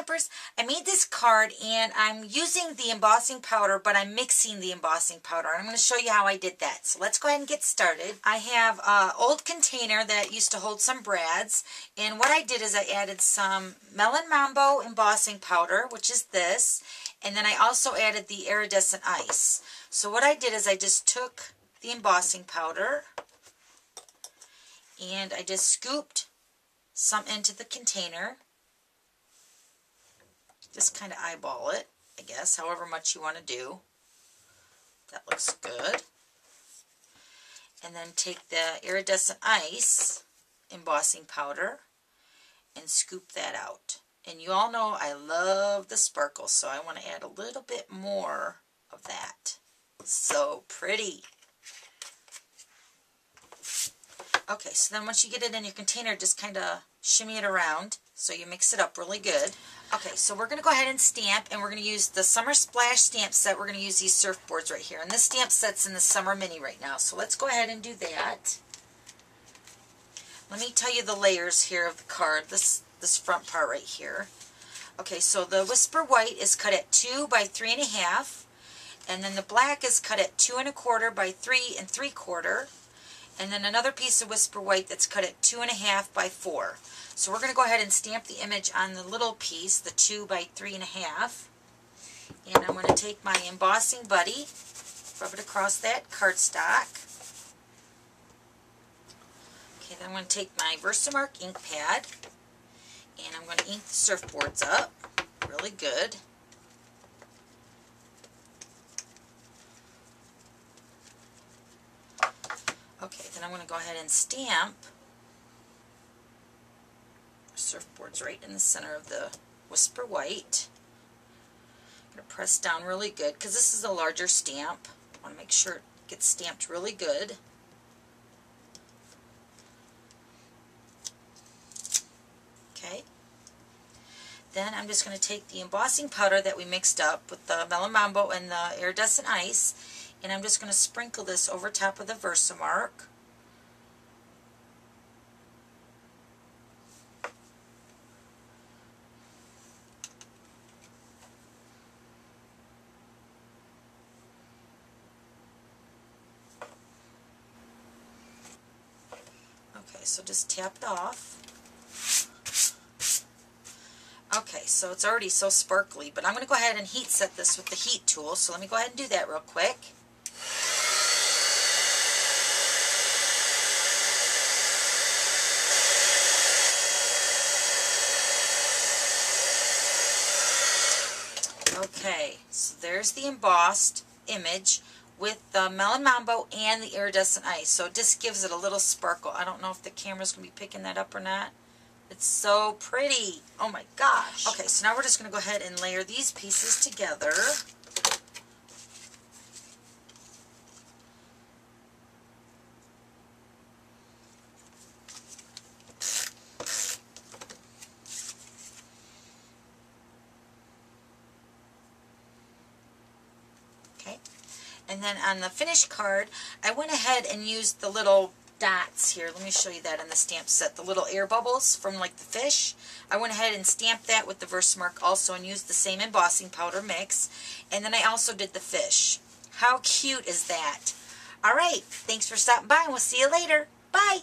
Stampers. I made this card and I'm using the embossing powder, but I'm mixing the embossing powder. I'm going to show you how I did that. So let's go ahead and get started. I have an old container that used to hold some brads, and what I did is I added some Melon Mambo embossing powder, which is this, and then I also added the iridescent ice. So what I did is I just took the embossing powder and I just scooped some into the container. Just kind of eyeball it, I guess, however much you want to do. That looks good. And then take the iridescent ice embossing powder and scoop that out. And you all know I love the sparkles, so I want to add a little bit more of that. So pretty. Okay, so then once you get it in your container, just kind of shimmy it around so you mix it up really good. Okay, so we're going to go ahead and stamp, and we're going to use the Summer Splash stamp set. We're going to use these surfboards right here. And this stamp set's in the Summer Mini right now. So let's go ahead and do that. Let me tell you the layers here of the card, this front part right here. Okay, so the Whisper White is cut at 2 by 3.5. And then the black is cut at 2 1/4 by 3 3/4. And then another piece of Whisper White that's cut at 2 1/2 by 4. So we're going to go ahead and stamp the image on the little piece, the 2 by 3.5. And I'm going to take my Embossing Buddy, rub it across that cardstock. Okay, then I'm going to take my Versamark ink pad, and I'm going to ink the surfboards up really good. Okay, then I'm going to go ahead and stamp surfboards right in the center of the Whisper White. I'm going to press down really good because this is a larger stamp. I want to make sure it gets stamped really good. Okay. Then I'm just going to take the embossing powder that we mixed up with the Melon Mambo and the iridescent ice, and I'm just going to sprinkle this over top of the Versamark. Okay, so just tap it off. Okay, so it's already so sparkly, but I'm going to go ahead and heat set this with the heat tool, so let me go ahead and do that real quick. Okay, so there's the embossed image with the Melon Mambo and the iridescent ice. So it just gives it a little sparkle. I don't know if the camera's going to be picking that up or not. It's so pretty. Oh my gosh. Okay, so now we're just going to go ahead and layer these pieces together. And then on the finished card, I went ahead and used the little dots here. Let me show you that on the stamp set. The little air bubbles from like the fish. I went ahead and stamped that with the Versamark also and used the same embossing powder mix. And then I also did the fish. How cute is that? Alright, thanks for stopping by and we'll see you later. Bye!